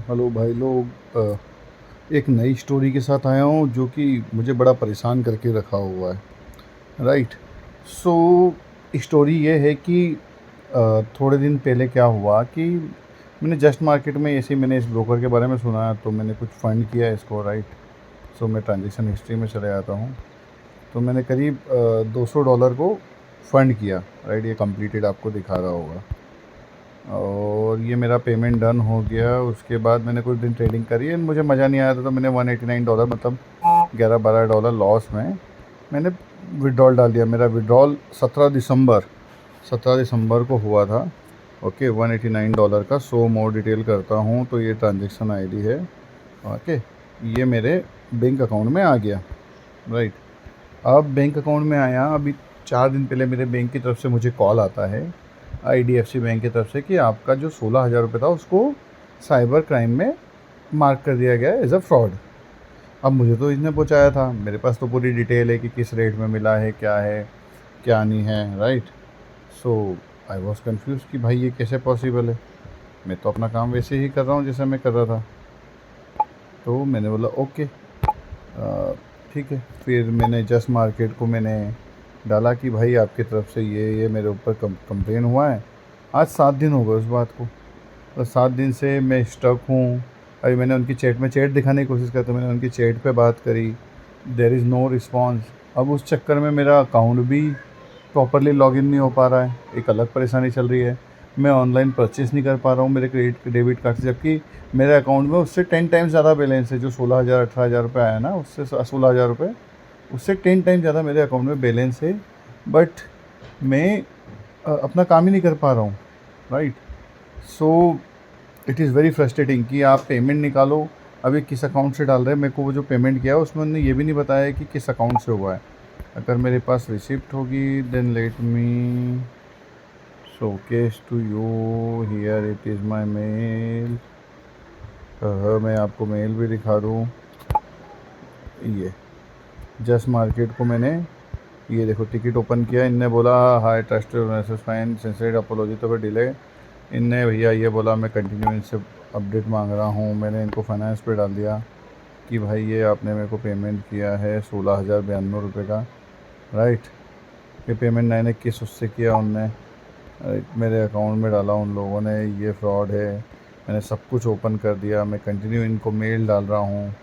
Hello भाई लोग, एक नई स्टोरी के साथ आया हूँ जो कि मुझे बड़ा परेशान करके रखा हुआ है। राइट। सो स्टोरी ये है कि थोड़े दिन पहले क्या हुआ कि मैंने जस्ट मार्केट में ऐसे ही मैंने इस ब्रोकर के बारे में सुना, तो मैंने कुछ फ़ंड किया इसको। राइट। सो मैं ट्रांजेक्शन हिस्ट्री में चले आता हूँ, तो मैंने करीब $200 को फ़ंड किया। राइट। ये कंप्लीटेड आपको दिखा रहा होगा, और ये मेरा पेमेंट डन हो गया। उसके बाद मैंने कुछ दिन ट्रेडिंग करी एंड मुझे मज़ा नहीं आया था, तो मैंने $189 मतलब $11-12 लॉस में मैंने विड्रॉल डाल दिया। मेरा विड्रॉल 17 दिसंबर को हुआ था। ओके, $189 का। सो मोर डिटेल करता हूँ तो ये ट्रांजेक्शन आईडी है। ओके, ये मेरे बैंक अकाउंट में आ गया। राइट। अब बैंक अकाउंट में आया, अभी 4 दिन पहले मेरे बैंक की तरफ से मुझे कॉल आता है, IDFC बैंक की तरफ से, कि आपका जो 16,000 रुपये था उसको साइबर क्राइम में मार्क कर दिया गया है एज अ फ्रॉड। अब मुझे तो इसने पहुंचाया था, मेरे पास तो पूरी डिटेल है कि किस रेट में मिला है, क्या नहीं है। Right. So I was confuse कि भाई ये कैसे पॉसिबल है। मैं तो अपना काम वैसे ही कर रहा हूँ जैसे मैं कर रहा था। तो मैंने बोला ओके, ठीक है। फिर मैंने जस्ट मार्केट को मैंने डाला कि भाई आपकी तरफ से ये मेरे ऊपर कंप्लेन हुआ है। आज 7 दिन हो गए उस बात को, और 7 दिन से मैं स्टक हूँ। अभी मैंने उनकी चैट दिखाने की कोशिश करता, मैंने उनकी चैट पे बात करी, देयर इज़ नो रिस्पॉन्स। अब उस चक्कर में मेरा अकाउंट भी प्रॉपरली लॉगिन नहीं हो पा रहा है, एक अलग परेशानी चल रही है। मैं ऑनलाइन परचेज़ नहीं कर पा रहा हूँ मेरे क्रेडिट डेबिट कार्ड से, जबकि मेरे अकाउंट में उससे 10 टाइम्स ज़्यादा बैलेंस है। जो 16,000-18,000 रुपये आया ना, उससे 16,000 रुपये, उससे 10 टाइम ज़्यादा मेरे अकाउंट में बैलेंस है। बट मैं अपना काम ही नहीं कर पा रहा हूँ। Right. So it is very frustrating कि आप पेमेंट निकालो, अभी किस अकाउंट से डाल रहे हैं। मेरे को वो जो पेमेंट किया है उसमें उन्होंने ये भी नहीं बताया है कि किस अकाउंट से हुआ है। अगर मेरे पास रिसिप्ट होगी then let me showcase to you, here it is my mail. मैं आपको मेल भी दिखा दूँ। ये जस्ट मार्केट को मैंने, ये देखो, टिकट ओपन किया। इनने बोला high trusted fine sincere apology तो फिर डिले। इनने भैया ये बोला मैं कंटिन्यू इनसे अपडेट मांग रहा हूँ। मैंने इनको फाइनेंस पे डाल दिया कि भाई ये आपने मेरे को पेमेंट किया है 16,092 रुपये का। राइट। ये पेमेंट 921 उससे किया उनने, मेरे अकाउंट में डाला उन लोगों ने। ये फ्रॉड है। मैंने सब कुछ ओपन कर दिया, मैं कंटिन्यू इनको मेल डाल रहा हूँ,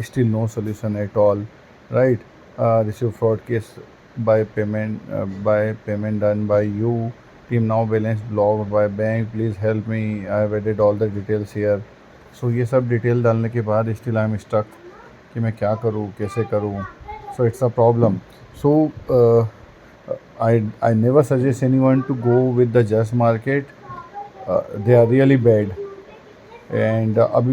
still no solution at all. Right. Receive fraud case by payment done by you, team now balance blocked by bank, please help me, I have added all the details here. So ये सब detail डालने के बाद still I am stuck कि मैं क्या करूँ, कैसे करूँ। So it's a problem. So I never suggest anyone to go with the just market. They are really bad, and अभी